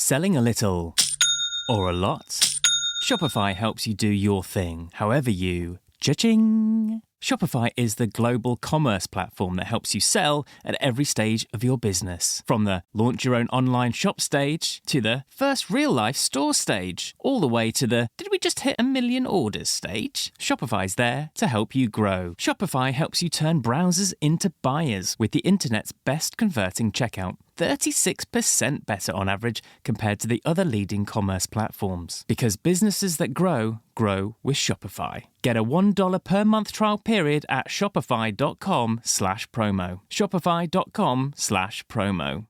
Selling a little or a lot? Shopify helps you do your thing, however you cha-ching. Shopify is the global commerce platform that helps you sell at every stage of your business. From the launch your own online shop stage to the first real-life store stage, all the way to the did we just hit 1 million orders stage? Shopify's there to help you grow. Shopify helps you turn browsers into buyers with the internet's best converting checkout. 36% better on average compared to the other leading commerce platforms. Because businesses that grow, grow with Shopify. Get a $1 per month trial period at shopify.com/promo. Shopify.com/promo.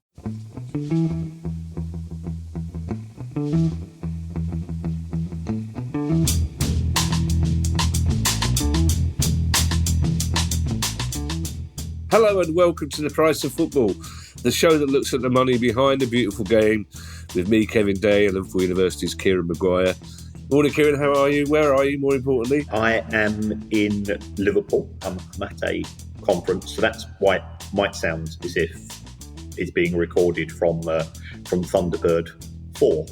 Hello and welcome to The Price of Football, the show that looks at the money behind the beautiful game with me, Kevin Day, and Liverpool University's Kieran Maguire. Morning, Kieran. How are you? Where are you, more importantly? I am in Liverpool. I'm at a conference, so that's why it might sound as if it's being recorded from Thunderbird 4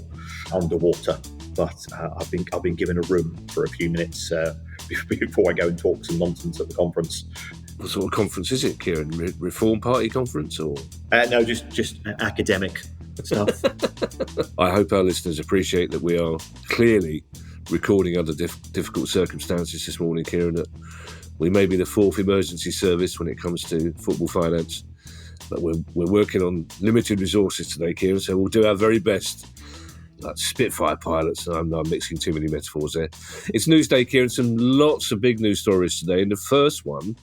underwater. But I've been given a room for a few minutes before I go and talk some nonsense at the conference. What sort of conference is it, Kieran? Reform Party conference or? No, just academic stuff. I hope our listeners appreciate that we are clearly recording under difficult circumstances this morning, Kieran. That we may be the fourth emergency service when it comes to football finance, but we're working on limited resources today, Kieran, so we'll do our very best. Like Spitfire pilots, and I'm mixing too many metaphors there. It's Newsday, Kieran, lots of big news stories today, and the first one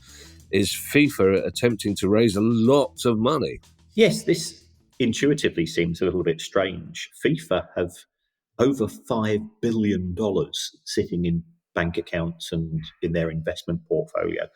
is FIFA attempting to raise a lot of money. Yes, this intuitively seems a little bit strange. FIFA have over $5 billion sitting in bank accounts and in their investment portfolio,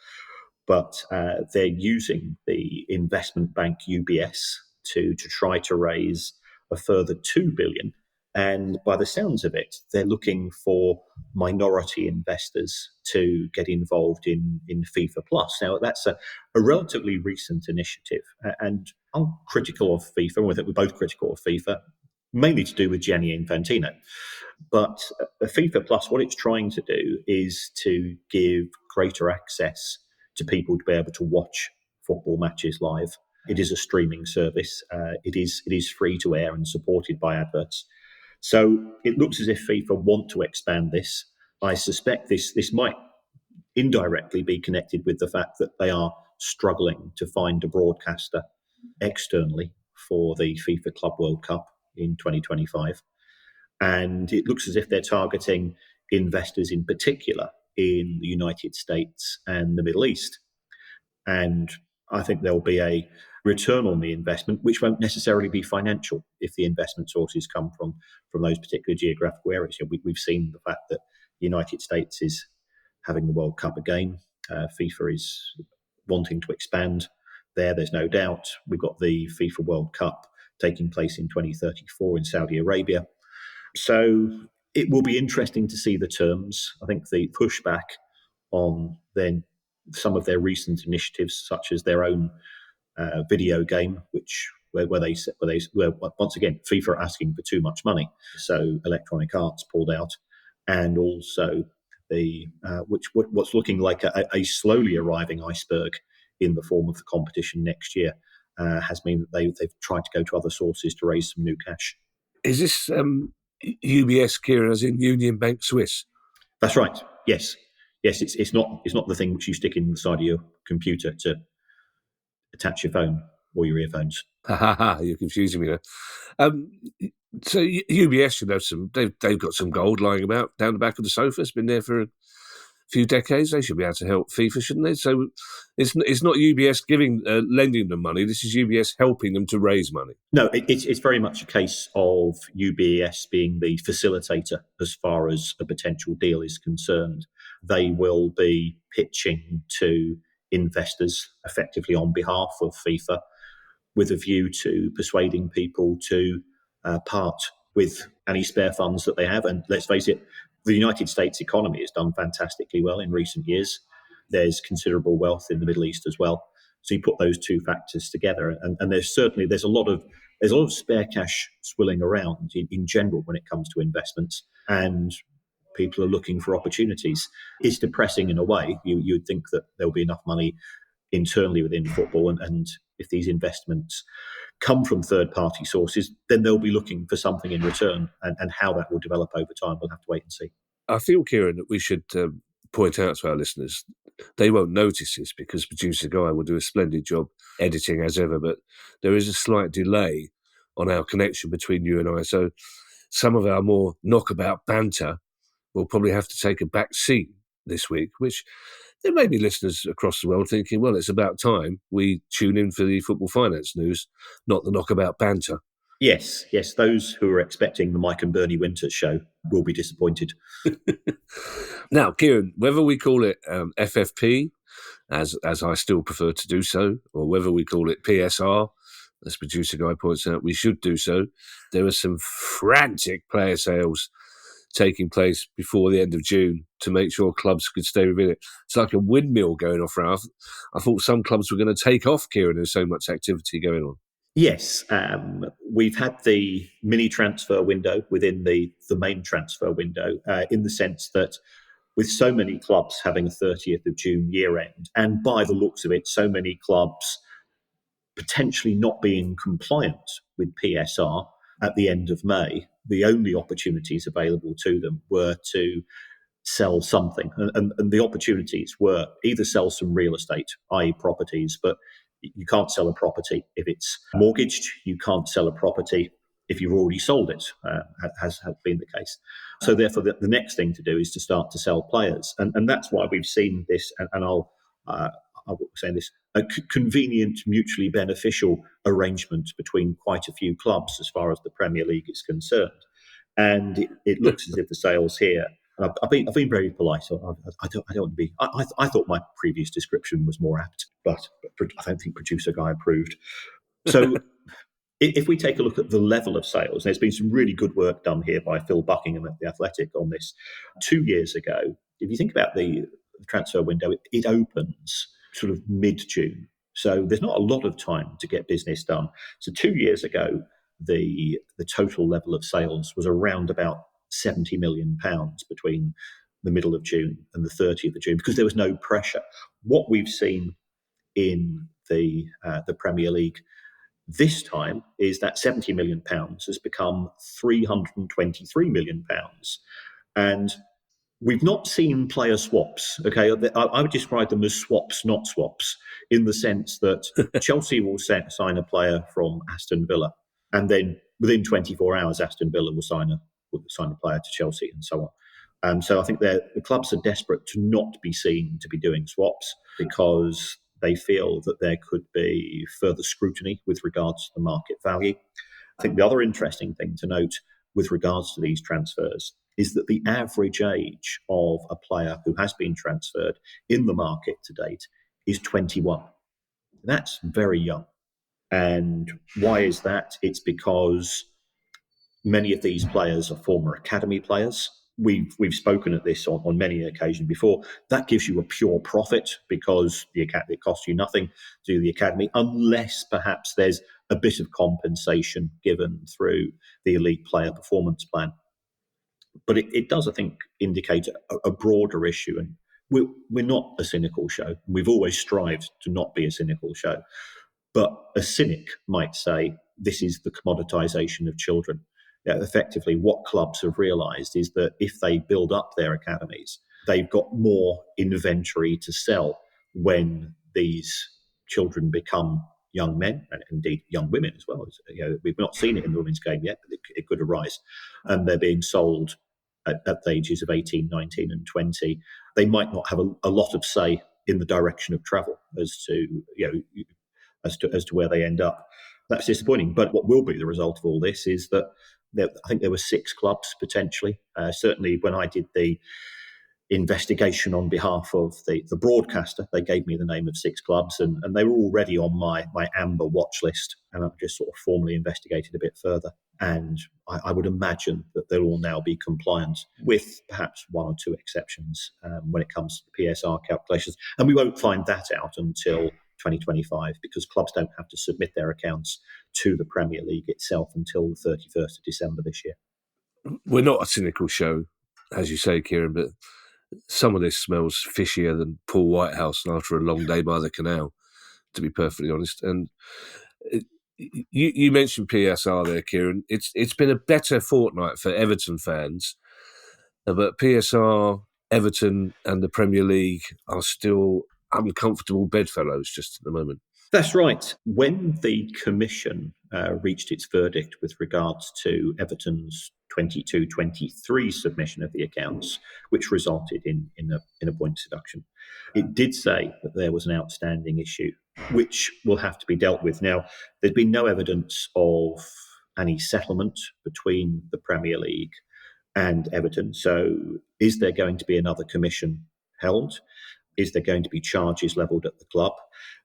but they're using the investment bank UBS to try to raise a further $2 billion. And by the sounds of it, they're looking for minority investors to get involved in FIFA Plus. Now, that's a relatively recent initiative, and I'm critical of FIFA, and I think we're both critical of FIFA, mainly to do with Gianni Infantino. But FIFA Plus, what it's trying to do is to give greater access to people to be able to watch football matches live. It is a streaming service. It is free to air and supported by adverts. So it looks as if FIFA want to expand this. I suspect this might indirectly be connected with the fact that they are struggling to find a broadcaster externally for the FIFA Club World Cup in 2025. And it looks as if they're targeting investors in particular in the United States and the Middle East. And I think there'll be a return on the investment, which won't necessarily be financial if the investment sources come from those particular geographical areas. We've seen the fact that the United States is having the World Cup again. FIFA is wanting to expand there. There's no doubt. We've got the FIFA World Cup taking place in 2034 in Saudi Arabia. So it will be interesting to see the terms. I think the pushback on then some of their recent initiatives, such as their own video game, where once again FIFA are asking for too much money, so Electronic Arts pulled out, and also what's looking like a slowly arriving iceberg in the form of the competition next year has meant that they've tried to go to other sources to raise some new cash. Is this UBS, Kieran, as in Union Bank Swiss? That's right. Yes. It's not the thing which you stick inside of your computer to attach your phone or your earphones. You're confusing me there. So UBS should have they've got some gold lying about down the back of the sofa. It's been there for a few decades. They should be able to help FIFA, shouldn't they? So it's not UBS lending them money. This is UBS helping them to raise money. No, it's very much a case of UBS being the facilitator as far as a potential deal is concerned. They will be pitching to investors effectively on behalf of FIFA with a view to persuading people to part with any spare funds that they have. And let's face it, the United States economy has done fantastically well in recent years. There's considerable wealth in the Middle East as well. So you put those two factors together, and there's a lot of there's a lot of spare cash swilling around in general when it comes to investments, and people are looking for opportunities. It's depressing in a way. You'd think that there'll be enough money internally within football, and if these investments come from third-party sources, then they'll be looking for something in return, and how that will develop over time, we'll have to wait and see. I feel, Kieran, that we should point out to our listeners, they won't notice this because producer Guy will do a splendid job editing as ever, but there is a slight delay on our connection between you and I. So some of our more knockabout banter will probably have to take a back seat this week, which there may be listeners across the world thinking, well, it's about time we tune in for the football finance news, not the knockabout banter. Yes, those who are expecting the Mike and Bernie Winters show will be disappointed. Now, Kieran, whether we call it FFP, as I still prefer to do so, or whether we call it PSR, as producer Guy points out, we should do so. There are some frantic player sales taking place before the end of June to make sure clubs could stay within it. It's like a windmill going off, Ralph. I thought some clubs were going to take off, Kieran. There's so much activity going on. Yes, we've had the mini transfer window within the main transfer window, in the sense that with so many clubs having a 30th of June year end, and by the looks of it, so many clubs potentially not being compliant with PSR at the end of May, the only opportunities available to them were to sell something. And the opportunities were either sell some real estate, i.e. properties, but you can't sell a property if it's mortgaged. You can't sell a property if you've already sold it, has been the case. So therefore, the next thing to do is to start to sell players. And that's why we've seen this, and I'll say this, a convenient, mutually beneficial arrangement between quite a few clubs as far as the Premier League is concerned. And it looks as if the sales here, and I've been very polite. So I don't want to be. I thought my previous description was more apt, but I don't think producer Guy approved. So if we take a look at the level of sales, there's been some really good work done here by Phil Buckingham at The Athletic on this. 2 years ago, if you think about the transfer window, it opens sort of mid-June. So there's not a lot of time to get business done. So 2 years ago, the total level of sales was around about £70 million between the middle of June and the 30th of June, because there was no pressure. What we've seen in the Premier League this time is that £70 million has become £323 million. And we've not seen player swaps, okay? I would describe them as swaps, not swaps, in the sense that Chelsea will sign a player from Aston Villa, and then within 24 hours, Aston Villa will sign a player to Chelsea, and so on. So I think the clubs are desperate to not be seen to be doing swaps, because they feel that there could be further scrutiny with regards to the market value. I think the other interesting thing to note with regards to these transfers is that the average age of a player who has been transferred in the market to date is 21. That's very young. And why is that? It's because many of these players are former academy players. We've spoken at this on many occasions before. That gives you a pure profit, because it costs you nothing to do the academy, unless perhaps there's a bit of compensation given through the elite player performance plan. But it does, I think, indicate a broader issue. And we're not a cynical show. We've always strived to not be a cynical show. But a cynic might say this is the commoditization of children. Effectively, what clubs have realised is that if they build up their academies, they've got more inventory to sell when these children become young men, and indeed young women as well. We've not seen it in the women's game yet, but it could arise. And they're being sold at the ages of 18, 19 and 20. They might not have a lot of say in the direction of travel as to where they end up. That's disappointing. But what will be the result of all this is that I think there were 6 clubs potentially. Certainly when I did the investigation on behalf of the broadcaster, they gave me the name of 6 clubs, and they were already on my amber watch list, and I've just sort of formally investigated a bit further. And I would imagine that they'll all now be compliant, with perhaps 1 or 2 exceptions when it comes to PSR calculations. And we won't find that out until 2025, because clubs don't have to submit their accounts to the Premier League itself until the 31st of December this year. We're not a cynical show, as you say, Kieran, but some of this smells fishier than Paul Whitehouse after a long day by the canal, to be perfectly honest. And you mentioned PSR there, Kieran. It's been a better fortnight for Everton fans, but PSR, Everton and the Premier League are still uncomfortable bedfellows just at the moment. That's right. When the Commission reached its verdict with regards to Everton's 22-23 submission of the accounts, which resulted in a point deduction, it did say that there was an outstanding issue, which will have to be dealt with. Now, there's been no evidence of any settlement between the Premier League and Everton. So is there going to be another commission held? Is there going to be charges levelled at the club?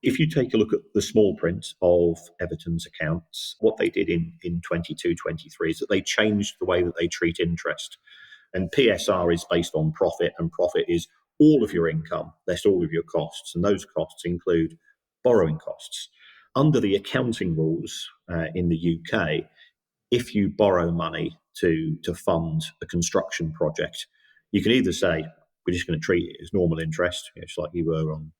If you take a look at the small print of Everton's accounts, what they did in 22-23 is that they changed the way that they treat interest. And PSR is based on profit, and profit is all of your income, less all of your costs. And those costs include borrowing costs. Under the accounting rules in the UK, if you borrow money to fund a construction project, you can either say, we're just going to treat it as normal interest, just like you were on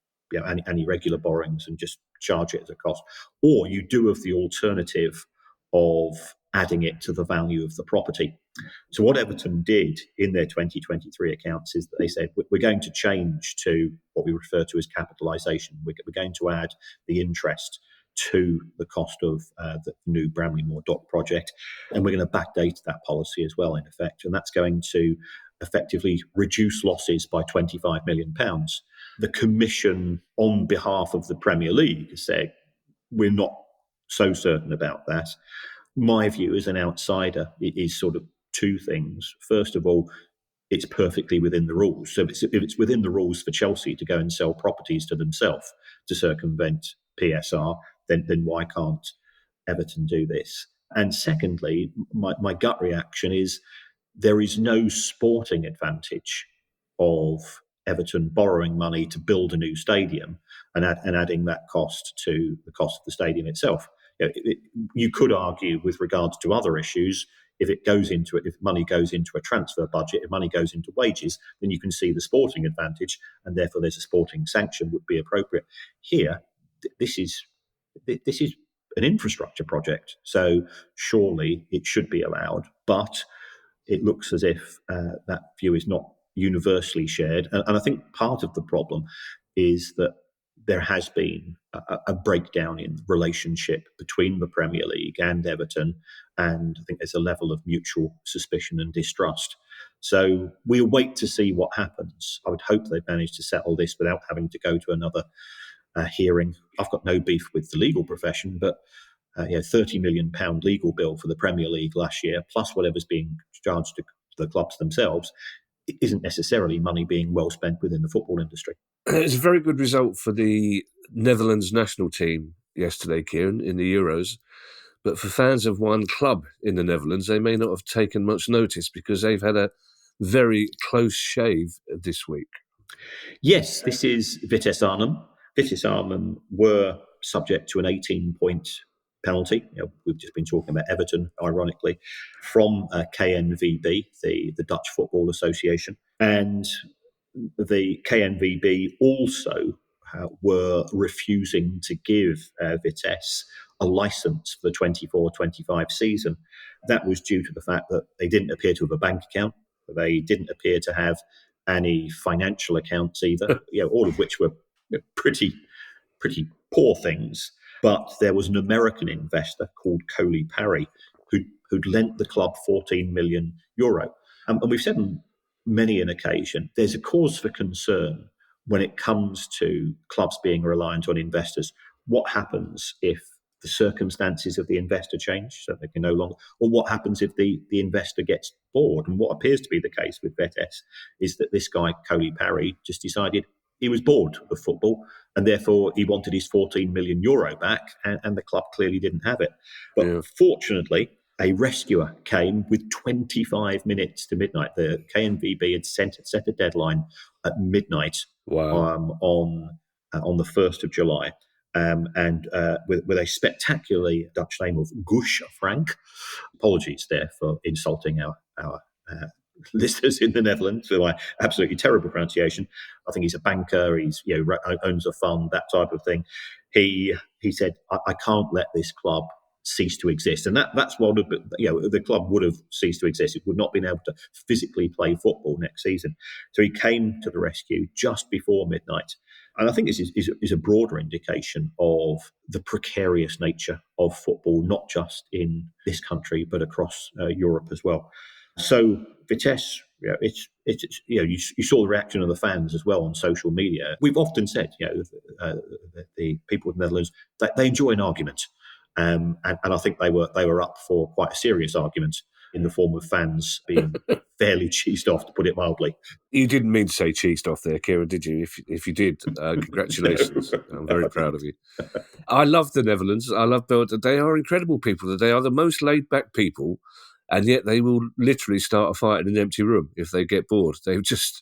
any regular borrowings, and just charge it as a cost. Or you do have the alternative of adding it to the value of the property. So what Everton did in their 2023 accounts is that they said, we're going to change to what we refer to as capitalisation. We're going to add the interest to the cost of the new Bramley-Moore Dock project. And we're going to backdate that policy as well, in effect. And that's going to effectively reduce losses by £25 million. The Commission, on behalf of the Premier League, has said, we're not so certain about that. My view as an outsider is sort of two things. First of all, it's perfectly within the rules. So if it's within the rules for Chelsea to go and sell properties to themselves to circumvent PSR, then why can't Everton do this? And secondly, my gut reaction is there is no sporting advantage of Everton borrowing money to build a new stadium and adding that cost to the cost of the stadium itself. You could argue with regards to other issues, if money goes into a transfer budget, if money goes into wages, then you can see the sporting advantage, and therefore there's a sporting sanction would be appropriate. Here, this is an infrastructure project, so surely it should be allowed, but it looks as if that view is not universally shared. And I think part of the problem is that there has been a breakdown in relationship between the Premier League and Everton, and I think there's a level of mutual suspicion and distrust. So we'll wait to see what happens. I would hope they've managed to settle this without having to go to another hearing. I've got no beef with the legal profession, but £30 million legal bill for the Premier League last year, plus whatever's being charged to the clubs themselves, it isn't necessarily money being well spent within the football industry. It's a very good result for the Netherlands national team yesterday, Kieran, in the Euros. But for fans of one club in the Netherlands, they may not have taken much notice because they've had a very close shave this week. Yes, this is Vitesse Arnhem. Vitesse Arnhem were subject to an 18-point penalty. We've just been talking about Everton, ironically, from KNVB, the Dutch Football Association. And the KNVB also were refusing to give Vitesse a licence for the 24-25 season. That was due to the fact that they didn't appear to have a bank account. They didn't appear to have any financial accounts either, all of which were pretty poor things. But there was an American investor called Coley Parry who'd lent the club €14 million. And we've said on many an occasion, there's a cause for concern when it comes to clubs being reliant on investors. What happens if the circumstances of the investor change so they can no longer, or what happens if the investor gets bored? And what appears to be the case with Vitesse is that this guy, Coley Parry, just decided he was bored of football, and therefore he wanted his €14 million back, and the club clearly didn't have it. But fortunately, a rescuer came with 25 minutes to midnight. The KNVB had set a deadline at midnight on the 1st of July. and with a spectacularly Dutch name of Guus Frank. Apologies there for insulting our listeners in the Netherlands with my absolutely terrible pronunciation. I think he's a banker. He's owns a fund, that type of thing. He said, I can't let this club cease to exist, and that's what the club would have ceased to exist. It would not have been able to physically play football next season. So he came to the rescue just before midnight. And I think this is a broader indication of the precarious nature of football, not just in this country, but across Europe as well. So Vitesse, you saw the reaction of the fans as well on social media. We've often said, the people of the Netherlands, that they enjoy an argument. And I think they were up for quite a serious argument in the form of fans being fairly cheesed off, to put it mildly. You didn't mean to say cheesed off there, Kieran, did you? If you did, congratulations. I'm very proud of you. I love the Netherlands. I love Belgium. They are incredible people. They are the most laid-back people, and yet they will literally start a fight in an empty room if they get bored. They just,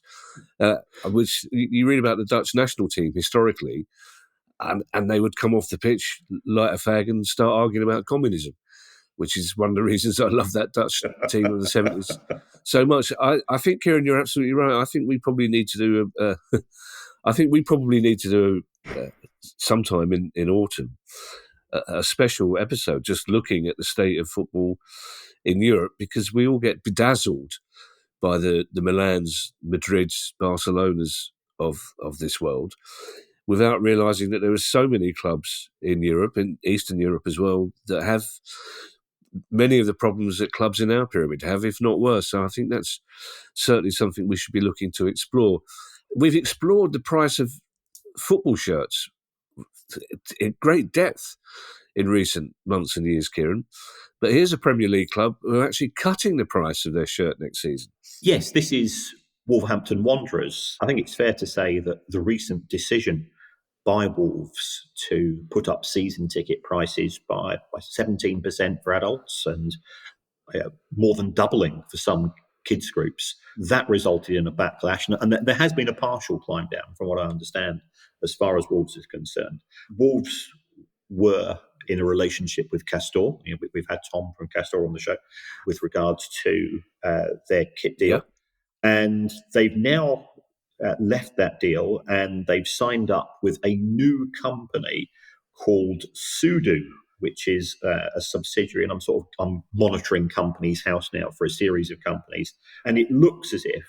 which you read about the Dutch national team historically, and they would come off the pitch, light a fag, and start arguing about communism, which is one of the reasons I love that Dutch team of the 70s so much. I think, Kieran, you're absolutely right. I think we probably need to do sometime in autumn a special episode just looking at the state of football in Europe, because we all get bedazzled by the Milans, Madrids, Barcelonas of this world, without realising that there are so many clubs in Europe, in Eastern Europe as well, that have many of the problems that clubs in our pyramid have, if not worse. So I think that's certainly something we should be looking to explore. We've explored the price of football shirts in great depth in recent months and years, Kieran. But here's a Premier League club who are actually cutting the price of their shirt next season. Yes, this is Wolverhampton Wanderers. I think it's fair to say that the recent decision by Wolves to put up season ticket prices by 17% for adults and more than doubling for some kids groups, that resulted in a backlash. And there has been a partial climb down, from what I understand, as far as Wolves is concerned. Wolves were in a relationship with Castor. We've had Tom from Castor on the show with regards to their kit deal. Yeah. And they've now left that deal, and they've signed up with a new company called Sudo, which is a subsidiary. And I'm monitoring Companies House now for a series of companies, and it looks as if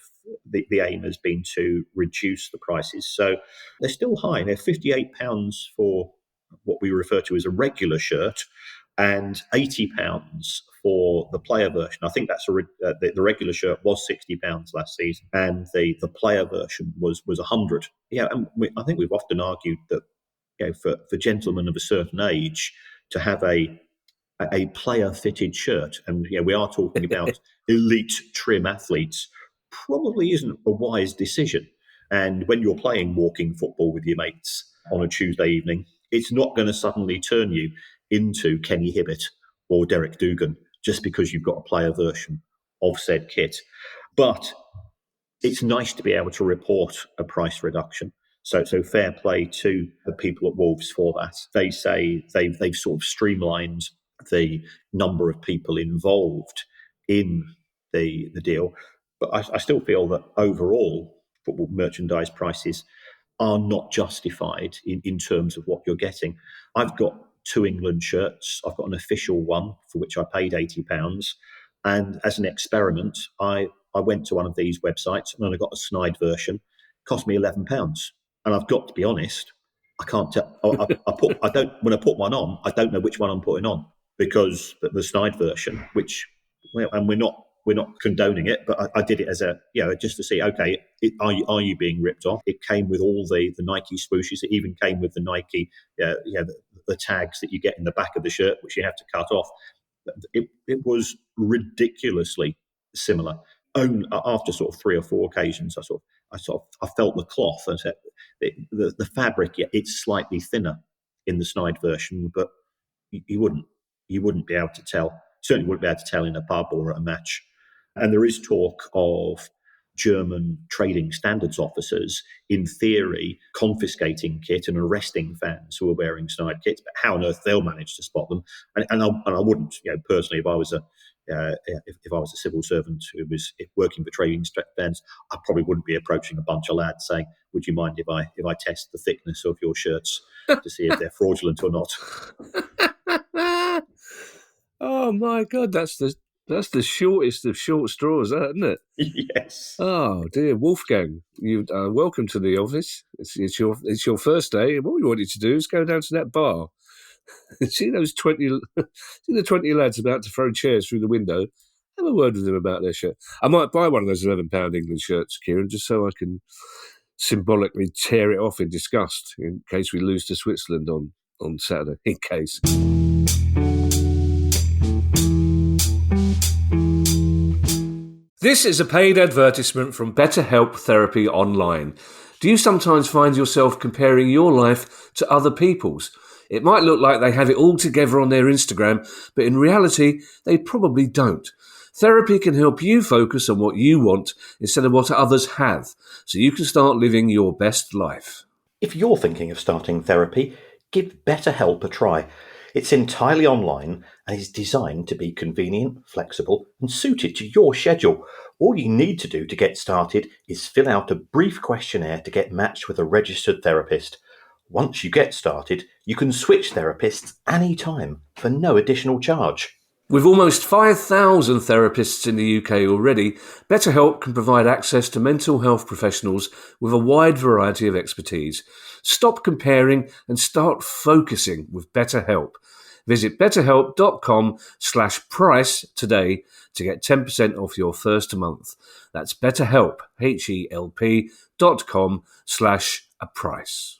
the aim has been to reduce the prices. So they're still high. They're £58 for what we refer to as a regular shirt, and £80 for the player version. I think that's the regular shirt was £60 last season, and the player version was £100. Yeah, and I think we've often argued that for gentlemen of a certain age to have a player fitted shirt, and we are talking about elite trim athletes, probably isn't a wise decision. And when you're playing walking football with your mates on a Tuesday evening, it's not going to suddenly turn you into Kenny Hibbett or Derek Dugan just because you've got a player version of said kit. But it's nice to be able to report a price reduction. So fair play to the people at Wolves for that. They say they've sort of streamlined the number of people involved in the deal. But I still feel that overall football merchandise prices are not justified in terms of what you're getting. I've got 2 England shirts. I've got an official one for which I paid £80. And as an experiment, I went to one of these websites and I got a snide version. It cost me £11. And I've got to be honest, I can't tell. When I put one on, I don't know which one I'm putting on, because the snide version, and we're not condoning it, but I did it as just to see, okay, are you being ripped off? It came with all the Nike swooshes. It even came with the Nike, the tags that you get in the back of the shirt, which you have to cut off. It was ridiculously similar. After sort of 3 or 4 occasions, I felt the cloth, and the fabric. Yeah, it's slightly thinner in the snide version, but you wouldn't be able to tell. Certainly wouldn't be able to tell in a pub or at a match. And there is talk of German trading standards officers, in theory, confiscating kit and arresting fans who are wearing snide kits. But how on earth they'll manage to spot them? And I wouldn't, personally, if I was a civil servant who was working for trading standards, I probably wouldn't be approaching a bunch of lads saying, "Would you mind if I test the thickness of your shirts to see if they're fraudulent or not?" Oh my God, that's the shortest of short straws, isn't it? Yes. Oh dear, Wolfgang, you welcome to the office. It's your first day. What we want you to do is go down to that bar. See those 20, see the 20 lads about to throw chairs through the window. Have a word with them about their shirt. I might buy one of those £11 England shirts, Kieran, just so I can symbolically tear it off in disgust in case we lose to Switzerland on Saturday. In case. This is a paid advertisement from BetterHelp Therapy Online. Do you sometimes find yourself comparing your life to other people's? It might look like they have it all together on their Instagram, but in reality, they probably don't. Therapy can help you focus on what you want instead of what others have, so you can start living your best life. If you're thinking of starting therapy, give BetterHelp a try. It's entirely online and is designed to be convenient, flexible, and suited to your schedule. All you need to do to get started is fill out a brief questionnaire to get matched with a registered therapist. Once you get started, you can switch therapists anytime for no additional charge. With almost 5,000 therapists in the UK already, BetterHelp can provide access to mental health professionals with a wide variety of expertise. Stop comparing and start focusing with BetterHelp. Visit betterhelp.com/price today to get 10% off your first month. That's BetterHelp, HELP.com/price.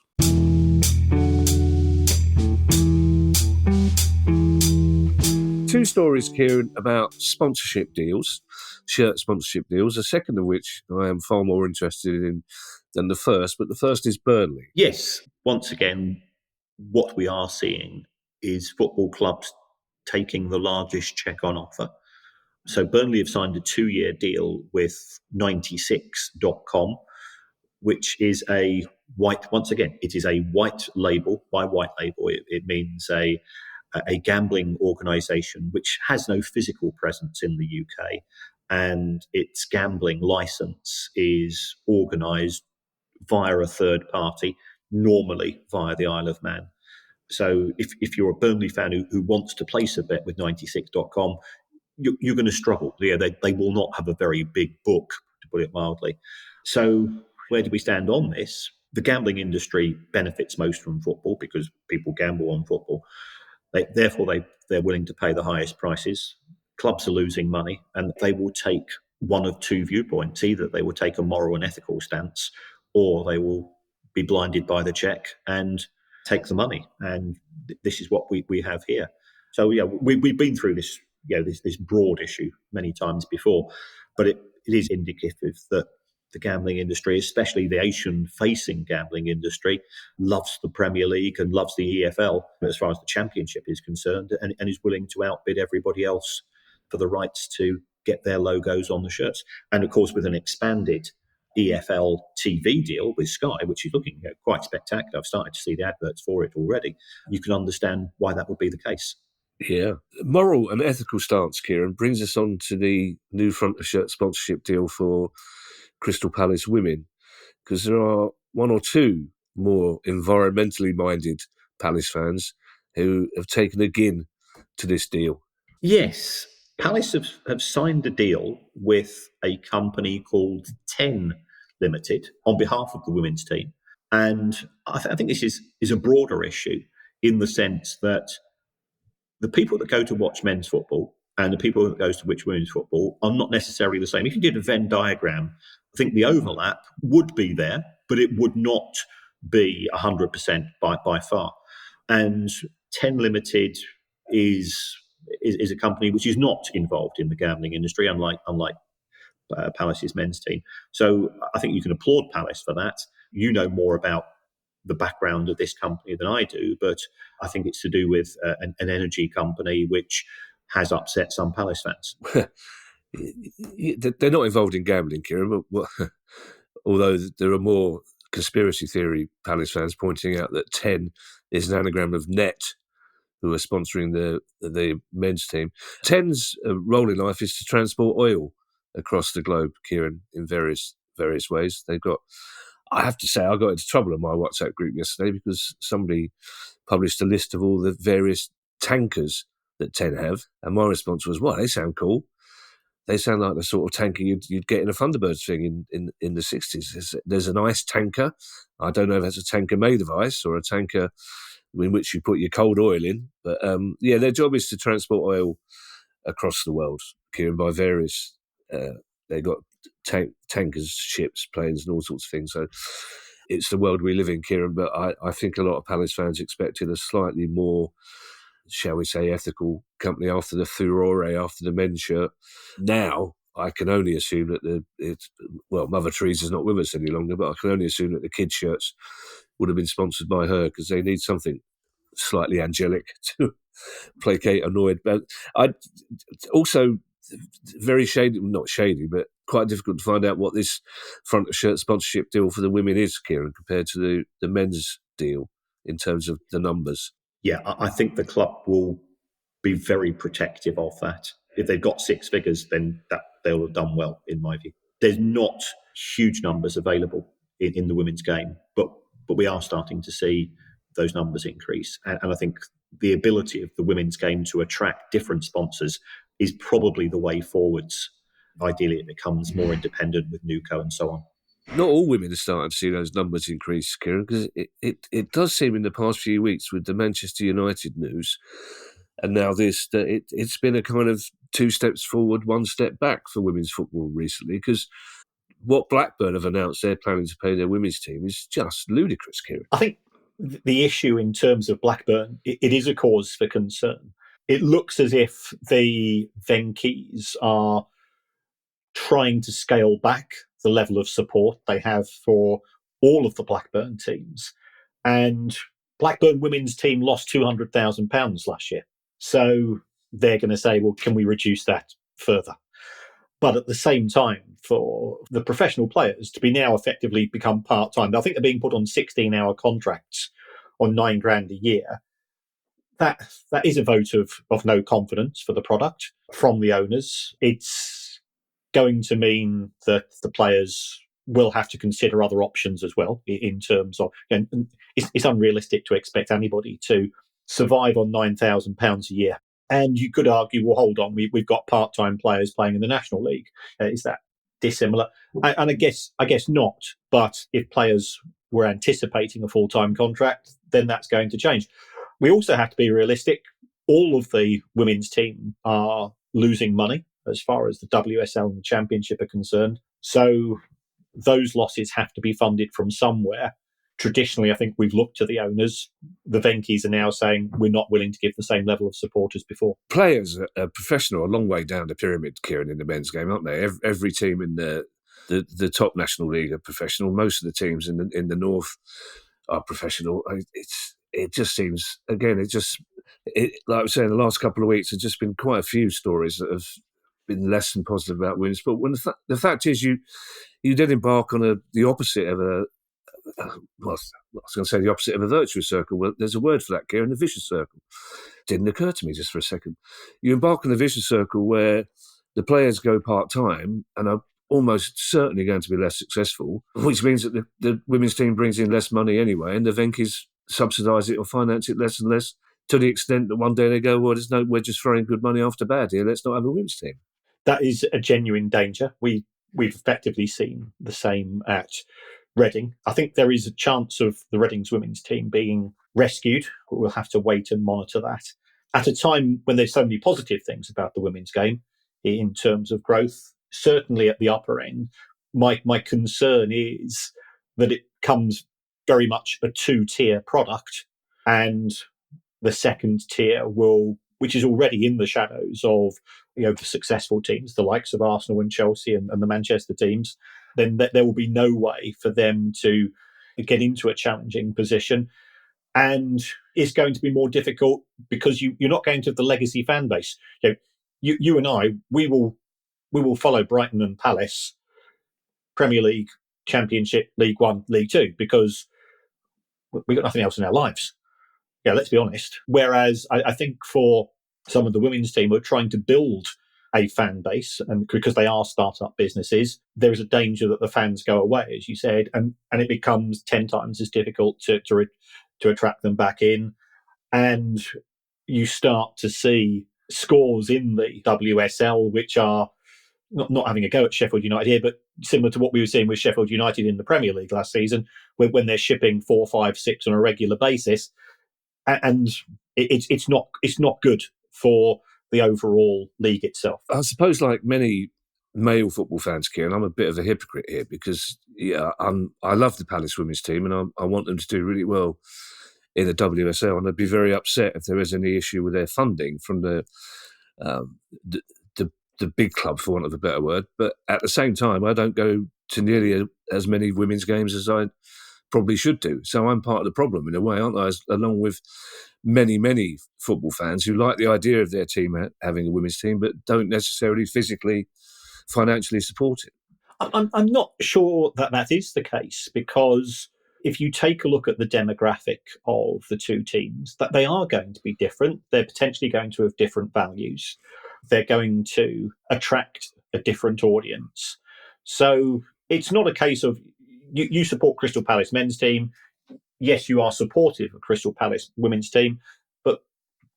Two stories, Kieran, about sponsorship deals, shirt sponsorship deals, the second of which I am far more interested in than the first, but the first is Burnley. Yes, once again, what we are seeing is football clubs taking the largest check on offer. So Burnley have signed a 2-year deal with 96.com, which is it is a white label. By white label, it means a gambling organisation which has no physical presence in the UK, and its gambling licence is organised via a third party, normally via the Isle of Man. So if you're a Burnley fan who wants to place a bet with 96.com, you're going to struggle. Yeah, they will not have a very big book, to put it mildly. So where do we stand on this? The gambling industry benefits most from football because people gamble on football. They're willing to pay the highest prices. Clubs are losing money, and they will take one of two viewpoints. Either they will take a moral and ethical stance, or they will be blinded by the check and take the money. And this is what we have here. So yeah, we've been through this, this broad issue many times before, but it is indicative that the gambling industry, especially the Asian-facing gambling industry, loves the Premier League and loves the EFL as far as the Championship is concerned, and is willing to outbid everybody else for the rights to get their logos on the shirts. And of course, with an expanded EFL TV deal with Sky, which is looking quite spectacular. I've started to see the adverts for it already. You can understand why that would be the case. Yeah. Moral and ethical stance, Kieran, brings us on to the new front of shirt sponsorship deal for Crystal Palace women, because there are one or two more environmentally minded Palace fans who have taken a gin to this deal. Yes. Palace have signed a deal with a company called 10 Limited on behalf of the women's team. And I think this is a broader issue in the sense that the people that go to watch men's football and the people that goes to watch women's football are not necessarily the same. If you did a Venn diagram, I think the overlap would be there, but it would not be 100% by far. And 10 Limited is a company which is not involved in the gambling industry, unlike Palace's men's team. So I think you can applaud Palace for that. You know more about the background of this company than I do, but I think it's to do with an energy company which has upset some Palace fans. they're not involved in gambling, Kieran, but although there are more conspiracy theory Palace fans pointing out that 10 is an anagram of net, who are sponsoring the men's team. 10's role in life is to transport oil across the globe, Kieran, in various ways. They've got, I have to say, I got into trouble in my WhatsApp group yesterday because somebody published a list of all the various tankers that 10 have, and my response was, well, they sound cool. They sound like the sort of tanker you'd get in a Thunderbirds thing in the 60s. There's an ice tanker. I don't know if that's a tanker made of ice or a tanker in which you put your cold oil in. But their job is to transport oil across the world, Kieran, by various... they've got tankers, ships, planes and all sorts of things. So it's the world we live in, Kieran. But I think a lot of Palace fans expected a slightly more, shall we say, ethical company after the furore, after the men's shirt. Now, I can only assume that Mother Teresa's not with us any longer, but I can only assume that the kids' shirts would have been sponsored by her because they need something slightly angelic to placate annoyed. But I also very shady, not shady, but quite difficult to find out what this front of shirt sponsorship deal for the women is, Kieran, compared to the men's deal in terms of the numbers. Yeah, I think the club will be very protective of that. If they've got six figures, then that they'll have done well, in my view. There's not huge numbers available in the women's game, but we are starting to see those numbers increase. And I think the ability of the women's game to attract different sponsors is probably the way forwards. Ideally, it becomes more independent with Nuco and so on. Not all women are starting to see those numbers increase, Kieran, because it does seem in the past few weeks with the Manchester United news and now this, that it's been a kind of 2 steps forward, 1 step back for women's football recently, because what Blackburn have announced they're planning to pay their women's team is just ludicrous, Kieran. I think the issue in terms of Blackburn, it is a cause for concern. It looks as if the Venkeys are trying to scale back the level of support they have for all of the Blackburn teams. And Blackburn women's team lost £200,000 last year. So they're going to say, well, can we reduce that further? But at the same time, for the professional players to be now effectively become part-time, I think they're being put on 16-hour contracts on £9,000 a year. That is a vote of no confidence for the product from the owners. It's going to mean that the players will have to consider other options as well in terms of, and it's unrealistic to expect anybody to survive on £9,000 a year. And you could argue, well, hold on, we've got part-time players playing in the National League. Is that dissimilar? And I guess not. But if players were anticipating a full-time contract, then that's going to change. We also have to be realistic. All of the women's team are losing money as far as the WSL and the Championship are concerned. So those losses have to be funded from somewhere. Traditionally, I think we've looked to the owners. The Venkeys are now saying we're not willing to give the same level of support as before. Players are professional a long way down the pyramid, Kieran, in the men's game, aren't they? Every team in the top National League are professional. Most of the teams in the North are professional. It just seems, again, like I was saying, the last couple of weeks have just been quite a few stories that have been less than positive about women's. But when the fact is, you did embark on the opposite of a, I was going to say the opposite of a virtuous circle. Well, there's a word for that, Kieran, the vicious circle. Didn't occur to me just for a second. You embark on the vicious circle where the players go part-time and are almost certainly going to be less successful, which means that the women's team brings in less money anyway, and the Venkeys subsidise it or finance it less and less, to the extent that one day they go, well, we're just throwing good money after bad here, let's not have a women's team. That is a genuine danger. We've effectively seen the same at Reading. I think there is a chance of the Reading's women's team being rescued, but we'll have to wait and monitor that. At a time when there's so many positive things about the women's game in terms of growth, certainly at the upper end, my concern is that it comes very much a 2-tier product, and the second tier which is already in the shadows of the successful teams, the likes of Arsenal and Chelsea and the Manchester teams, then there will be no way for them to get into a challenging position. And it's going to be more difficult because you're not going to have the legacy fan base. You and I, we will we will follow Brighton and Palace, Premier League, Championship, League One, League Two, because we've got nothing else in our lives. Yeah, let's be honest. Whereas I think for some of the women's team who are trying to build a fan base, and because they are startup businesses, there is a danger that the fans go away, as you said, and it becomes 10 times as difficult to attract them back in. And you start to see scores in the WSL, which are not having a go at Sheffield United here, but similar to what we were seeing with Sheffield United in the Premier League last season, when they're shipping 4, 5, 6 on a regular basis, and it's not good for the overall league itself. I suppose, like many male football fans, Kieran, I'm a bit of a hypocrite here because I love the Palace women's team and I want them to do really well in the WSL, and I'd be very upset if there is any issue with their funding from the big club, for want of a better word. But at the same time, I don't go to nearly as many women's games as I probably should do. So I'm part of the problem in a way, aren't I? Along with many football fans who like the idea of their team having a women's team, but don't necessarily physically, financially support it. I'm not sure that is the case, because if you take a look at the demographic of the two teams, that they are going to be different. They're potentially going to have different values. They're going to attract a different audience. So it's not a case of you support Crystal Palace men's team. Yes, you are supportive of Crystal Palace women's team, but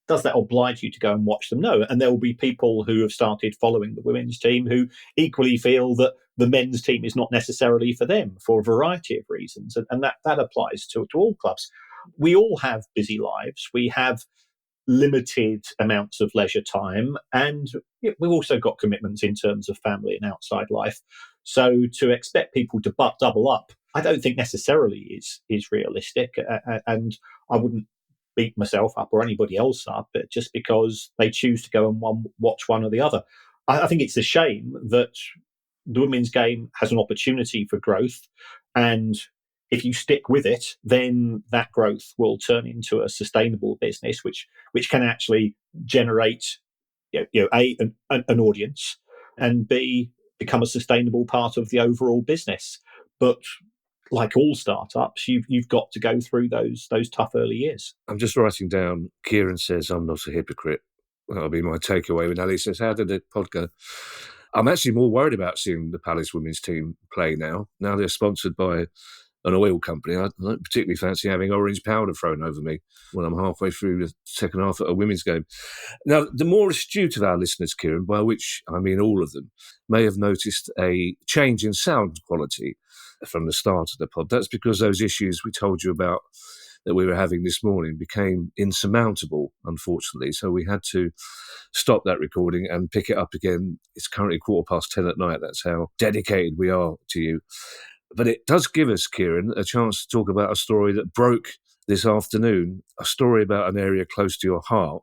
does that oblige you to go and watch them? No. And there will be people who have started following the women's team who equally feel that the men's team is not necessarily for them for a variety of reasons. And that applies to all clubs. We all have busy lives. We have limited amounts of leisure time, and we've also got commitments in terms of family and outside life. So to expect people to double up, I don't think necessarily is realistic. And I wouldn't beat myself up or anybody else up just because they choose to go and watch one or the other. I think it's a shame that the women's game has an opportunity for growth, and if you stick with it, then that growth will turn into a sustainable business, which can actually generate an audience, and B, become a sustainable part of the overall business. But like all startups, you've got to go through those tough early years. I'm just writing down, Kieran says I'm not a hypocrite. That'll be my takeaway when Ali says, how did the pod go? I'm actually more worried about seeing the Palace women's team play now. Now they're sponsored by an oil company. I don't particularly fancy having orange powder thrown over me when I'm halfway through the second half of a women's game. Now, the more astute of our listeners, Kieran, by which I mean all of them, may have noticed a change in sound quality from the start of the pod. That's because those issues we told you about that we were having this morning became insurmountable, unfortunately. So we had to stop that recording and pick it up again. It's currently 10:15 at night. That's how dedicated we are to you. But it does give us, Kieran, a chance to talk about a story that broke this afternoon, a story about an area close to your heart.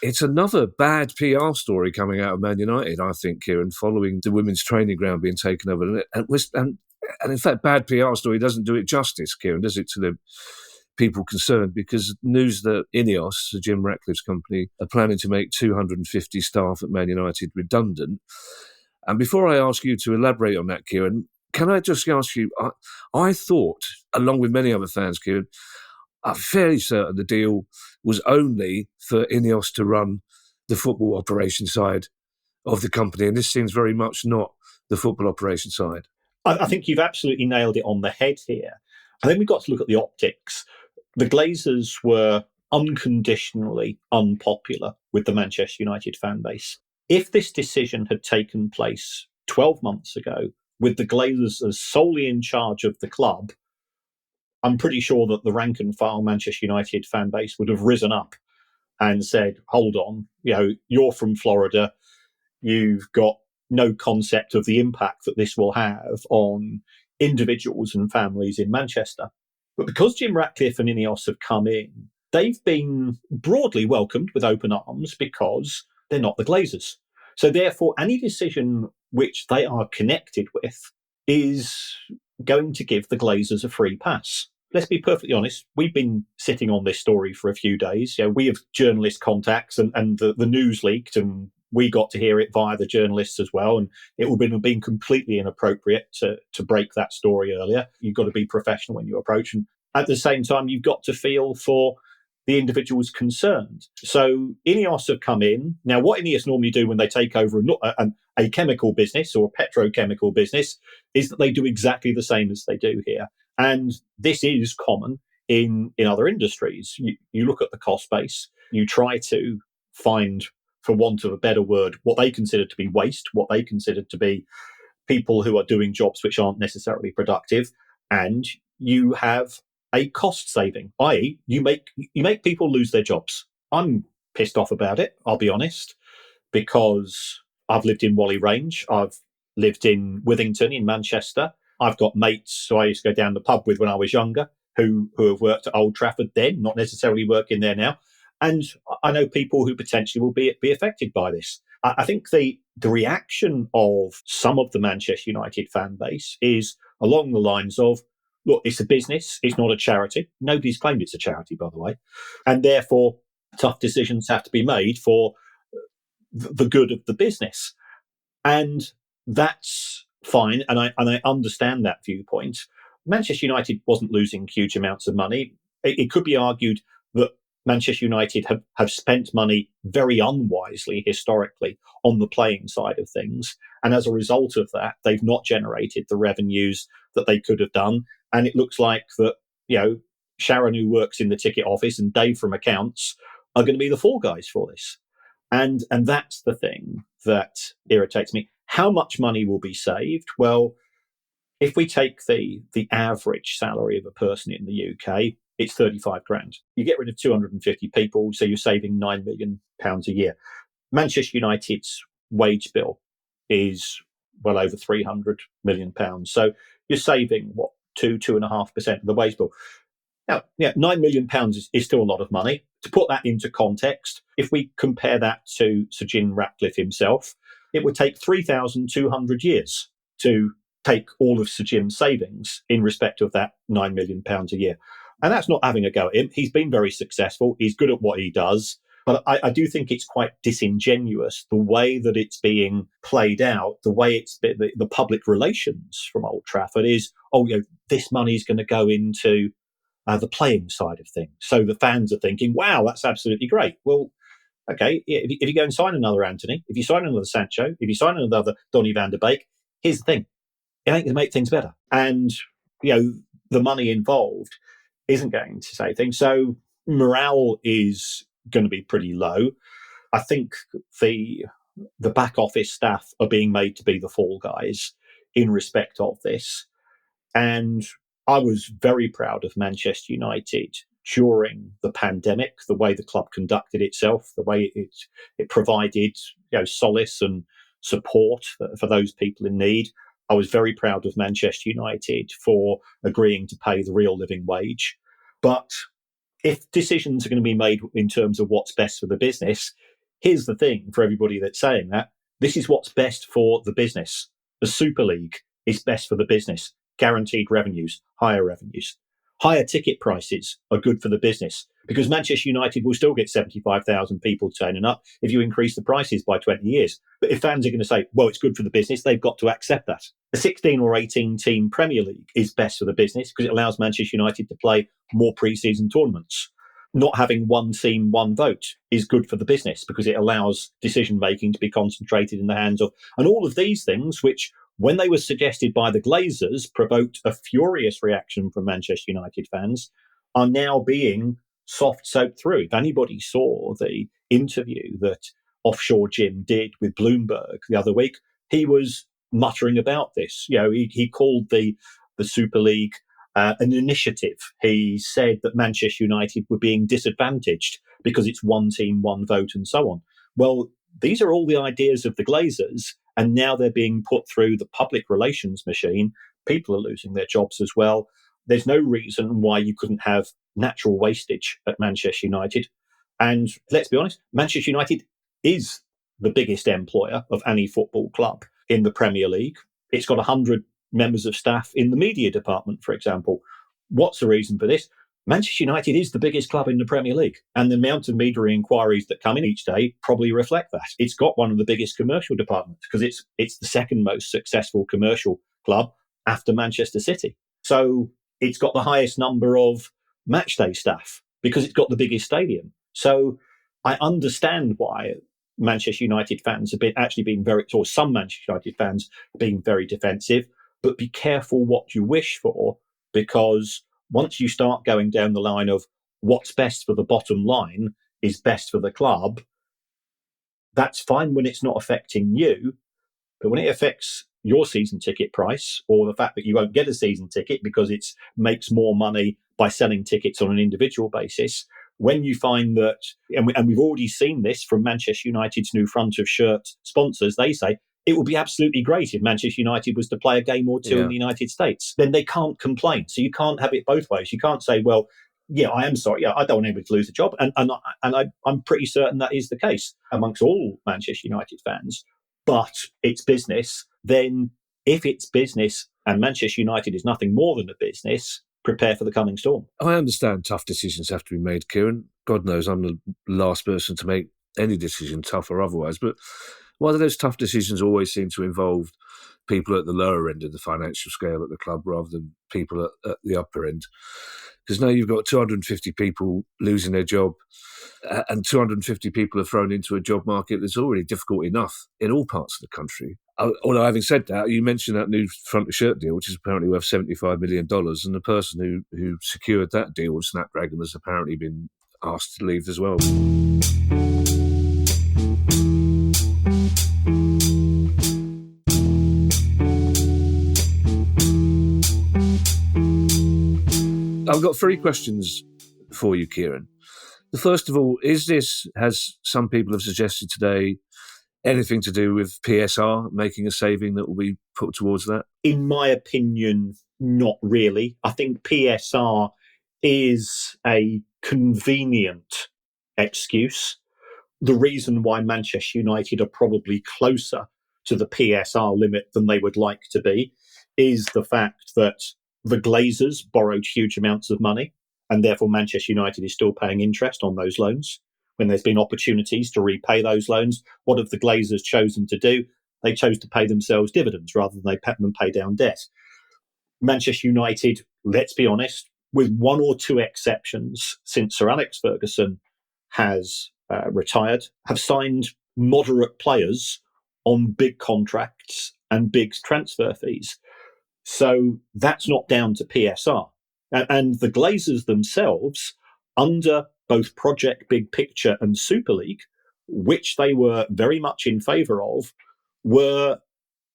It's another bad PR story coming out of Man United, I think, Kieran, following the women's training ground being taken over. And in fact, bad PR story doesn't do it justice, Kieran, does it, to the people concerned? Because news that INEOS, Jim Ratcliffe's company, are planning to make 250 staff at Man United redundant. And before I ask you to elaborate on that, Kieran, can I just ask you, I thought, along with many other fans, Kieran, I'm fairly certain the deal was only for INEOS to run the football operation side of the company, and this seems very much not the football operation side. I think you've absolutely nailed it on the head here. I think we've got to look at the optics. The Glazers were unconditionally unpopular with the Manchester United fan base. If this decision had taken place 12 months ago, with the Glazers as solely in charge of the club, I'm pretty sure that the rank and file Manchester United fan base would have risen up and said, hold on, you're from Florida, you've got no concept of the impact that this will have on individuals and families in Manchester. But because Jim Ratcliffe and INEOS have come in, they've been broadly welcomed with open arms because they're not the Glazers. So therefore, any decision which they are connected with is going to give the Glazers a free pass. Let's be perfectly honest, we've been sitting on this story for a few days. We have journalist contacts and the news leaked, and we got to hear it via the journalists as well, and it would have been completely inappropriate to break that story earlier. You've got to be professional when you approach, and at the same time, you've got to feel for the individuals concerned. So INEOS have come in. Now, what INEOS normally do when they take over a chemical business or a petrochemical business is that they do exactly the same as they do here. And this is common in other industries. You look at the cost base, you try to find, for want of a better word, what they consider to be waste, what they consider to be people who are doing jobs which aren't necessarily productive, and you have a cost saving, i.e., you make people lose their jobs. I'm pissed off about it, I'll be honest, because I've lived in Whalley Range, I've lived in Withington in Manchester. I've got mates who I used to go down the pub with when I was younger who have worked at Old Trafford then, not necessarily working there now. And I know people who potentially will be affected by this. I think the reaction of some of the Manchester United fan base is along the lines of, look, it's a business, it's not a charity. Nobody's claimed it's a charity, by the way. And therefore, tough decisions have to be made for the good of the business. And that's fine. And I understand that viewpoint. Manchester United wasn't losing huge amounts of money. It could be argued that Manchester United have spent money very unwisely historically on the playing side of things. And as a result of that, they've not generated the revenues that they could have done. And it looks like that, Sharon, who works in the ticket office, and Dave from accounts are going to be the fall guys for this. And that's the thing that irritates me. How much money will be saved? Well, if we take the average salary of a person in the UK, it's 35 grand. You get rid of 250 people, so you're saving £9 million a year. Manchester United's wage bill is well over £300 million. So you're saving, 2.5% of the wage bill. Now, £9 million is still a lot of money. To put that into context, if we compare that to Sir Jim Ratcliffe himself, it would take 3,200 years to take all of Sir Jim's savings in respect of that £9 million a year. And that's not having a go at him. He's been very successful. He's good at what he does. But I do think it's quite disingenuous, the way that it's being played out, the way it's the public relations from Old Trafford is, this money is going to go into the playing side of things. So the fans are thinking, wow, that's absolutely great. Well, okay, if you go and sign another Anthony, if you sign another Sancho, if you sign another Donny van der Beek, here's the thing. It ain't going to make things better. And, the money involved isn't going to say things. So morale is going to be pretty low. I think the back office staff are being made to be the fall guys in respect of this. And I was very proud of Manchester United during the pandemic, the way the club conducted itself, the way it provided solace and support for those people in need. I was very proud of Manchester United for agreeing to pay the real living wage. But if decisions are going to be made in terms of what's best for the business, here's the thing for everybody that's saying that. This is what's best for the business. The Super League is best for the business. Guaranteed revenues, higher revenues. Higher ticket prices are good for the business because Manchester United will still get 75,000 people turning up if you increase the prices by 20 years. But if fans are going to say, well, it's good for the business, they've got to accept that. The 16 or 18 team Premier League is best for the business because it allows Manchester United to play more pre-season tournaments. Not having one team, one vote is good for the business because it allows decision-making to be concentrated in the hands of, and all of these things, which when they were suggested by the Glazers, provoked a furious reaction from Manchester United fans, are now being soft-soaked through. If anybody saw the interview that Offshore Jim did with Bloomberg the other week, he was muttering about this. He called the Super League an initiative. He said that Manchester United were being disadvantaged because it's one team, one vote, and so on. Well, these are all the ideas of the Glazers, and now they're being put through the public relations machine. People are losing their jobs as well. There's no reason why you couldn't have natural wastage at Manchester United. And let's be honest, Manchester United is the biggest employer of any football club in the Premier League. It's got 100 members of staff in the media department, for example. What's the reason for this? Manchester United is the biggest club in the Premier League, and the amount of media inquiries that come in each day probably reflect that. It's got one of the biggest commercial departments because it's the second most successful commercial club after Manchester City. So it's got the highest number of matchday staff because it's got the biggest stadium. So I understand why Manchester United fans have some Manchester United fans being very defensive, but be careful what you wish for, because once you start going down the line of what's best for the bottom line is best for the club, that's fine when it's not affecting you. But when it affects your season ticket price, or the fact that you won't get a season ticket because it makes more money by selling tickets on an individual basis, when you find that, and we've already seen this from Manchester United's new front of shirt sponsors, they say, it would be absolutely great if Manchester United was to play a game or two in the United States. Then they can't complain. So you can't have it both ways. You can't say, well, yeah, I am sorry. Yeah, I don't want anybody to lose a job. And I'm pretty certain that is the case amongst all Manchester United fans. But it's business. Then if it's business and Manchester United is nothing more than a business, prepare for the coming storm. I understand tough decisions have to be made, Kieran. God knows I'm the last person to make any decision, tough or otherwise. But why do those tough decisions always seem to involve people at the lower end of the financial scale at the club rather than people at the upper end? Because now you've got 250 people losing their job, and 250 people are thrown into a job market that's already difficult enough in all parts of the country. Although having said that, you mentioned that new front of shirt deal, which is apparently worth $75 million, and the person who secured that deal with Snapdragon has apparently been asked to leave as well. I've got 3 questions for you, Kieran. The first of all, has some people have suggested today, anything to do with PSR, making a saving that will be put towards that? In my opinion, not really. I think PSR is a convenient excuse. The reason why Manchester United are probably closer to the PSR limit than they would like to be is the fact that the Glazers borrowed huge amounts of money, and therefore Manchester United is still paying interest on those loans. When there's been opportunities to repay those loans, what have the Glazers chosen to do? They chose to pay themselves dividends rather than pay down debt. Manchester United, let's be honest, with one or two exceptions since Sir Alex Ferguson has retired, have signed moderate players on big contracts and big transfer fees. So that's not down to PSR. And the Glazers themselves, under both Project Big Picture and Super League, which they were very much in favour of, were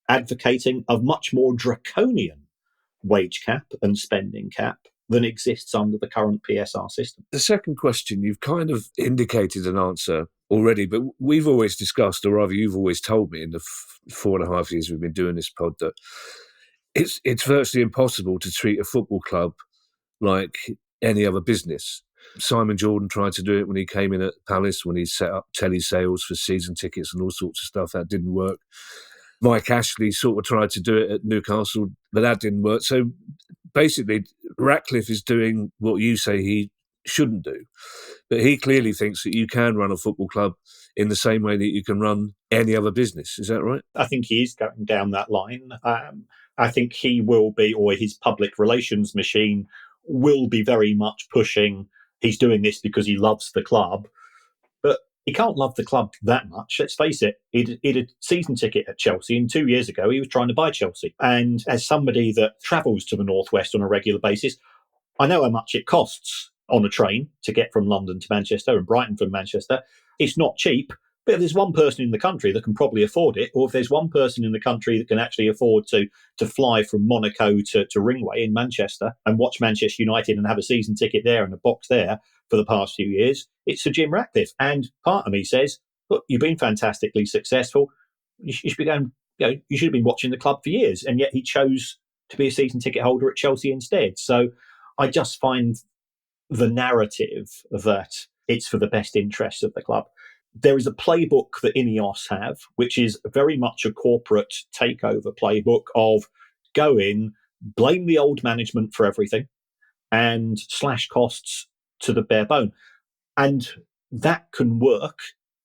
advocating a much more draconian wage cap and spending cap than exists under the current PSR system. The second question, you've kind of indicated an answer already, but we've always discussed, or rather you've always told me in the 4.5 years we've been doing this pod, that it's virtually impossible to treat a football club like any other business. Simon Jordan tried to do it when he came in at Palace, when he set up telesales for season tickets and all sorts of stuff. That didn't work. Mike Ashley sort of tried to do it at Newcastle, but that didn't work. So basically, Ratcliffe is doing what you say he shouldn't do. But he clearly thinks that you can run a football club in the same way that you can run any other business. Is that right? I think he is going down that line. I think he will be, or his public relations machine will be very much pushing. He's doing this because he loves the club. But he can't love the club that much. Let's face it. He had a season ticket at Chelsea, and 2 years ago he was trying to buy Chelsea. And as somebody that travels to the Northwest on a regular basis, I know how much it costs on a train to get from London to Manchester and Brighton from Manchester. It's not cheap, but if there's one person in the country that can probably afford it, or if there's one person in the country that can actually afford to fly from Monaco to Ringway in Manchester and watch Manchester United and have a season ticket there and a box there for the past few years, it's Sir Jim Ratcliffe. And part of me says, look, you've been fantastically successful. You should be going, you should have been watching the club for years, and yet he chose to be a season ticket holder at Chelsea instead. So I just find the narrative that it's for the best interests of the club. There is a playbook that INEOS have, which is very much a corporate takeover playbook of go in, blame the old management for everything, and slash costs to the bare bone. And that can work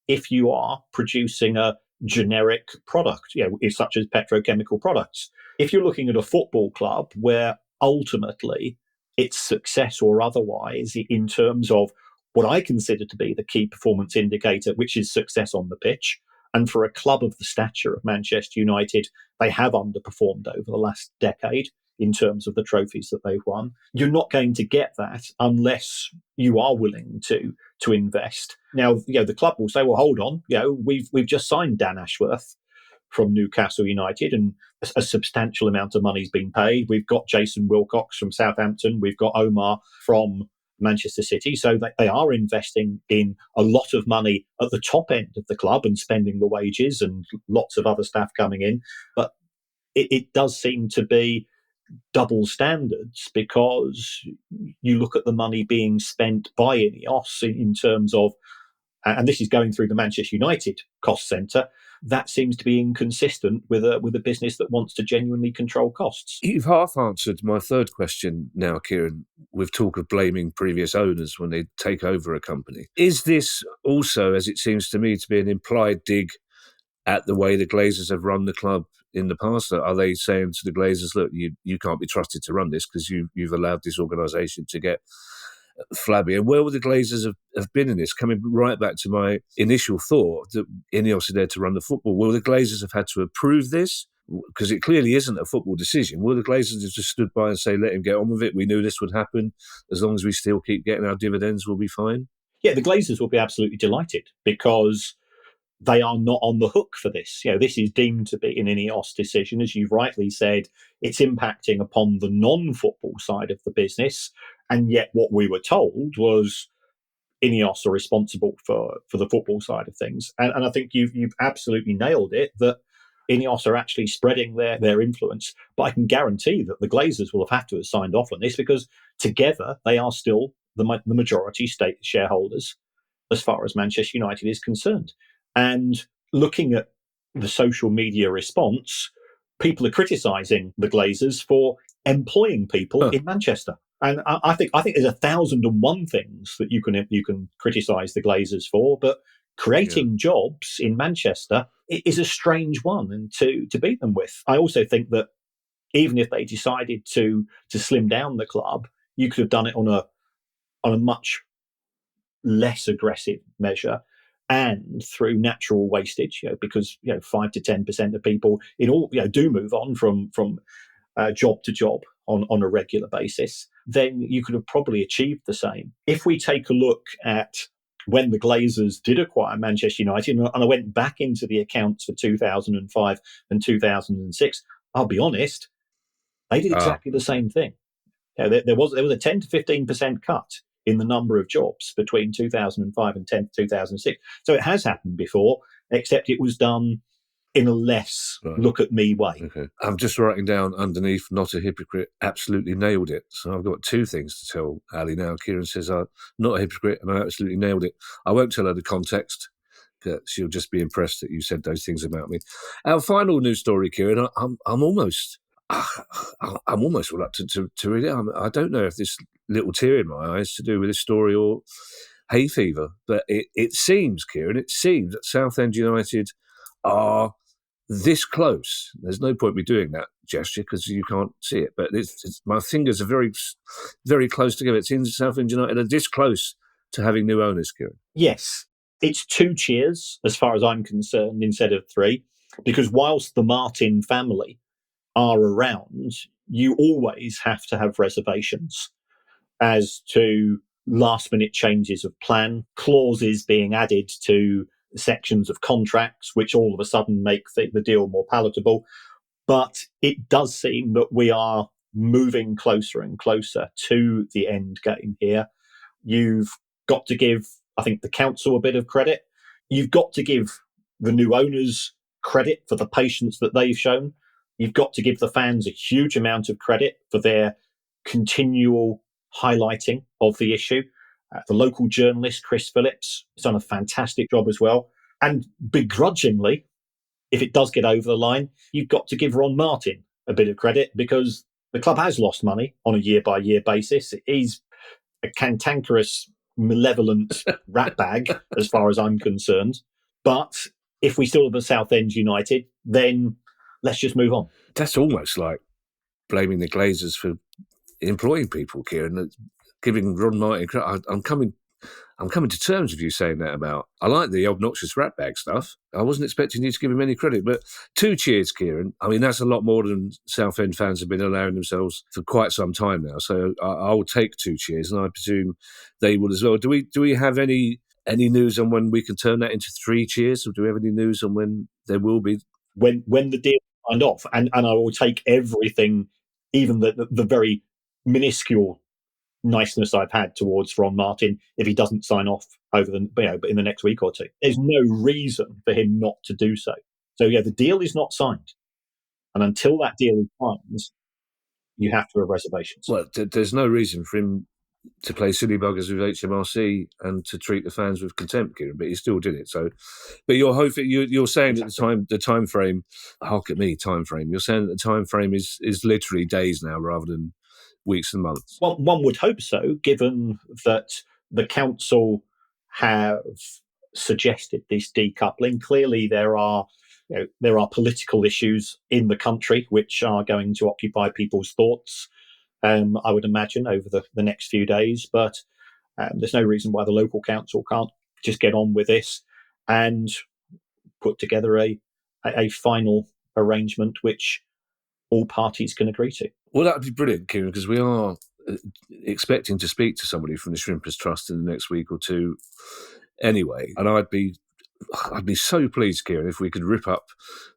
if you are producing a generic product, such as petrochemical products. If you're looking at a football club where ultimately its success or otherwise in terms of what I consider to be the key performance indicator, which is success on the pitch, and for a club of the stature of Manchester United, they have underperformed over the last decade in terms of the trophies that they've won. You're not going to get that unless you are willing to invest. Now, the club will say, well, hold on, we've just signed Dan Ashworth from Newcastle United, and a substantial amount of money's been paid. We've got Jason Wilcox from Southampton. We've got Omar from Manchester City. So they are investing in a lot of money at the top end of the club and spending the wages and lots of other staff coming in. But it does seem to be double standards, because you look at the money being spent by INEOS in terms of, and this is going through the Manchester United cost centre, that seems to be inconsistent with a business that wants to genuinely control costs. You've half answered my third question now, Kieran, with talk of blaming previous owners when they take over a company. Is this also, as it seems to me, to be an implied dig at the way the Glazers have run the club in the past? Are they saying to the Glazers, look, you can't be trusted to run this because you've allowed this organisation to get flabby? And where would the Glazers have been in this? Coming right back to my initial thought that INEOS are there to run the football. Will the Glazers have had to approve this? Because it clearly isn't a football decision. Will the Glazers have just stood by and say, let him get on with it? We knew this would happen. As long as we still keep getting our dividends, we'll be fine. Yeah, the Glazers will be absolutely delighted, because they are not on the hook for this. This is deemed to be an INEOS decision. As you've rightly said, it's impacting upon the non-football side of the business. And yet what we were told was INEOS are responsible for the football side of things. And I think you've absolutely nailed it, that INEOS are actually spreading their influence. But I can guarantee that the Glazers will have had to have signed off on this, because together they are still the majority state shareholders as far as Manchester United is concerned. And looking at the social media response, people are criticising the Glazers for employing people in Manchester. And I think there's 1,001 things that you can criticise the Glazers for, but creating jobs in Manchester is a strange one and to beat them with. I also think that even if they decided to slim down the club, you could have done it on a much less aggressive measure, and through natural wastage, because 5 to 10% of people in all do move on from job to job on a regular basis. Then you could have probably achieved the same. If we take a look at when the Glazers did acquire Manchester United, and I went back into the accounts for 2005 and 2006, I'll be honest, they did exactly the same thing. There was a 10 to 15% cut in the number of jobs between 2005 and 2006. So it has happened before, except it was done in a less look-at-me way. Okay. I'm just writing down underneath, not a hypocrite, absolutely nailed it. So I've got two things to tell Ali now. Kieran says, not a hypocrite, and I absolutely nailed it. I won't tell her the context. She'll just be impressed that you said those things about me. Our final news story, Kieran, I'm almost reluctant to read it. I don't know if this little tear in my eyes to do with this story or hay fever, but it seems, Kieran, that Southend United are this close. There's no point me doing that gesture because you can't see it, but my fingers are very, very close together. It seems Southend United are this close to having new owners, Kieran. Yes, it's 2 cheers as far as I'm concerned instead of 3, because whilst the Martin family are around, you always have to have reservations as to last-minute changes of plan, clauses being added to sections of contracts, which all of a sudden make the deal more palatable. But it does seem that we are moving closer and closer to the end game here. You've got to give, I think, the council a bit of credit. You've got to give the new owners credit for the patience that they've shown. You've got to give the fans a huge amount of credit for their continual highlighting of the issue. The local journalist, Chris Phillips, has done a fantastic job as well. And begrudgingly, if it does get over the line, you've got to give Ron Martin a bit of credit, because The club has lost money on a year-by-year basis. It is a cantankerous, malevolent rat bag, as far as I'm concerned. But if we still have a Southend United, then let's just move on. That's almost like blaming the Glazers for employing people, Kieran. Giving Ron Martin credit. I'm coming to terms with you saying that about. I like the obnoxious ratbag stuff. I wasn't expecting you to give him any credit, but 2 cheers, Kieran. I mean, that's a lot more than Southend fans have been allowing themselves for quite some time now. So I'll take 2 cheers, and I presume they will as well. Do we have any news on when we can turn that into 3 cheers, or do we have any news on when there will be? When the deal is signed off, and I will take everything, even the very minuscule niceness I've had towards Ron Martin, if he doesn't sign off over but in the next week or two. There's no reason for him not to do so. So the deal is not signed, and until that deal is signed, you have to have reservations. Well, there's no reason for him to play silly buggers with HMRC and to treat the fans with contempt, Kieran, but he still did it. So, but you're saying exactly. That the time frame, hark at me, time frame. You're saying that the time frame is literally days now rather than weeks and months. Well, one would hope so, given that the council have suggested this decoupling. Clearly, there are political issues in the country which are going to occupy people's thoughts, I would imagine, over the next few days. But there's no reason why the local council can't just get on with this and put together a final arrangement which all parties can agree to. Well, that would be brilliant, Kieran, because we are expecting to speak to somebody from the Shrimpers Trust in the next week or two anyway. And I'd be so pleased, Kieran, if we could rip up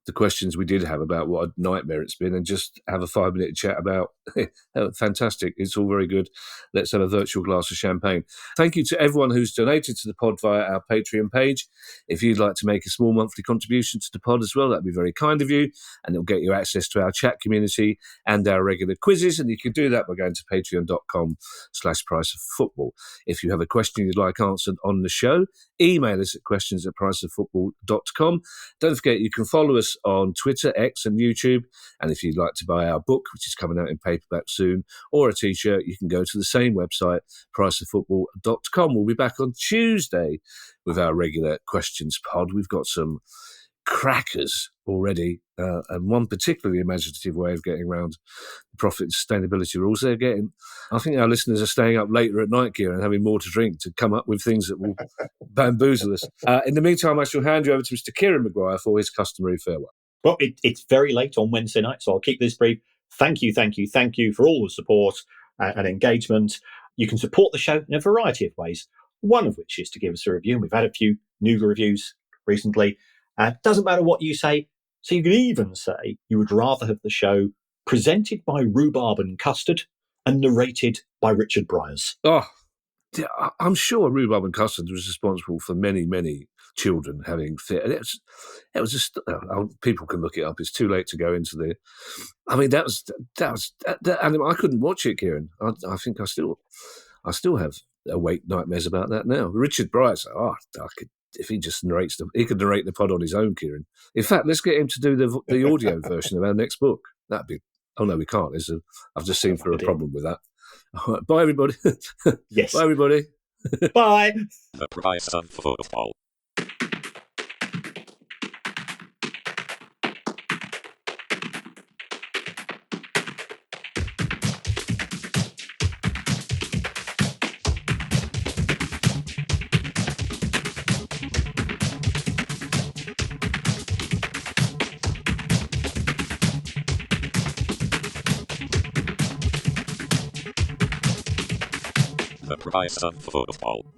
the questions we did have about what a nightmare it's been and just have a 5-minute chat about fantastic, it's all very good. Let's have a virtual glass of champagne. Thank you to everyone who's donated to the pod via our Patreon page. If you'd like to make a small monthly contribution to the pod as well, that'd be very kind of you, and it'll get you access to our chat community and our regular quizzes, and you can do that by going to patreon.com/priceoffootball. If you have a question you'd like answered on the show, email us at questions@priceoffootball.com. Don't forget you can follow us on Twitter, X and YouTube, and if you'd like to buy our book, which is coming out in paperback soon, or a t-shirt, you can go to the same website, priceoffootball.com. We'll be back on Tuesday with our regular questions pod. We've got some crackers already, and one particularly imaginative way of getting around the profit and sustainability rules. I think our listeners are staying up later at night, Kieran, and having more to drink to come up with things that will bamboozle us. In the meantime, I shall hand you over to Mr. Kieran Maguire for his customary farewell. Well, it's very late on Wednesday night, so I'll keep this brief. Thank you for all the support and engagement. You can support the show in a variety of ways, one of which is to give us a review. And we've had a few new reviews recently. Doesn't matter what you say. So you can even say you would rather have the show presented by Rhubarb and Custard and narrated by Richard Bryars. Oh, I'm sure Rhubarb and Custard was responsible for many, many children having fit. And it was just, people can look it up. It's too late to go into the. I mean, that was. And I couldn't watch it, Kieran. I think I still have awake nightmares about that now. Richard Bryars, I could. If he just narrates he could narrate the pod on his own, Kieran. In fact, let's get him to do the audio version of our next book. That'd be. Oh no, we can't. I've just seen for a problem with that. All right, bye everybody. Yes. Bye everybody. Bye. The price of football. The price of football.